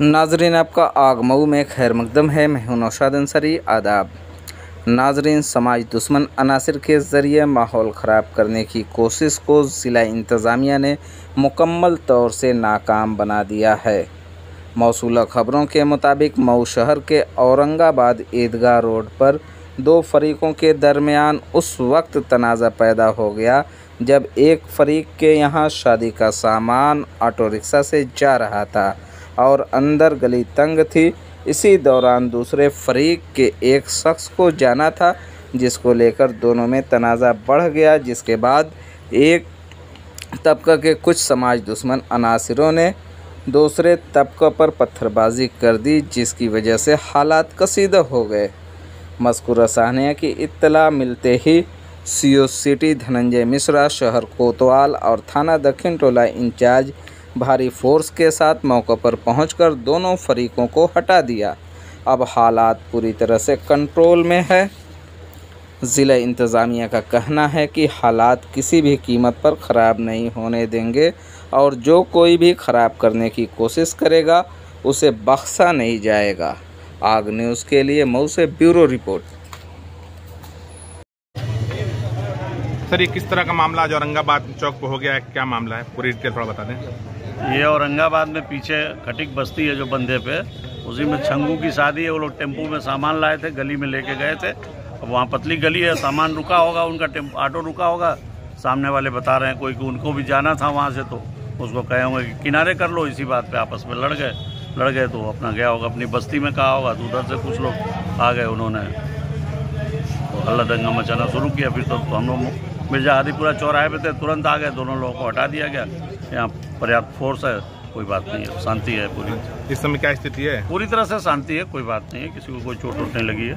नाजरीन, आपका आगमऊ में खैर मकदम है। मैं हूं नौशाद अंसारी। आदाब नाजरीन, समाज दुश्मन अनासिर के ज़रिए माहौल ख़राब करने की कोशिश को ज़िला इंतज़ामिया ने मुकम्मल तौर से नाकाम बना दिया है। मौसूला ख़बरों के मुताबिक मऊ शहर के औरंगाबाद ईदगाह रोड पर दो फरीकों के दरमियान उस वक्त तनाज़ा पैदा हो गया जब एक फरीक के यहाँ शादी का सामान ऑटो रिक्शा से जा रहा था और अंदर गली तंग थी। इसी दौरान दूसरे फरीक के एक शख्स को जाना था, जिसको लेकर दोनों में तनाज़ा बढ़ गया, जिसके बाद एक तबका के कुछ समाज दुश्मन अनासिरों ने दूसरे तबका पर पत्थरबाजी कर दी, जिसकी वजह से हालात कशीदा हो गए। मज़कूरा साहनिया की इत्तला मिलते ही CO सिटी धनंजय मिश्रा, शहर कोतवाल और थाना दक्षिण टोला इंचार्ज भारी फोर्स के साथ मौके पर पहुंचकर दोनों फरीकों को हटा दिया। अब हालात पूरी तरह से कंट्रोल में है। ज़िला इंतज़ामिया का कहना है कि हालात किसी भी कीमत पर ख़राब नहीं होने देंगे और जो कोई भी ख़राब करने की कोशिश करेगा उसे बख्शा नहीं जाएगा। आग न्यूज़ के लिए मऊ से ब्यूरो रिपोर्ट। सर, ये किस तरह का मामला आज औरंगाबाद चौक पे हो गया है? क्या मामला है, पूरी डिटेल थोड़ा बता दें। ये औरंगाबाद में पीछे खटिक बस्ती है जो बंधे पे, उसी में छंगू की शादी है। वो लोग टेम्पो में सामान लाए थे, गली में लेके गए थे। अब वहाँ पतली गली है, सामान रुका होगा, उनका ऑटो रुका होगा। सामने वाले बता रहे हैं कोई कि उनको भी जाना था वहाँ से, तो उसको कहे होंगे कि किनारे कर लो। इसी बात पे आपस में लड़ गए तो अपना गया होगा अपनी बस्ती में, कहा होगा तो उधर से कुछ लोग आ गए, उन्होंने तो हल्ला दंगा मचाना शुरू किया। फिर तो हम लोग मिर्जा हादीपुरा चौराहे पे थे, तुरंत आ गए, दोनों लोगों को हटा दिया गया। यहाँ पर्याप्त फोर्स है, कोई बात नहीं है, शांति है पूरी। इस समय क्या स्थिति है? पूरी तरह से शांति है, कोई बात नहीं है, किसी को कोई चोट वोट नहीं लगी है।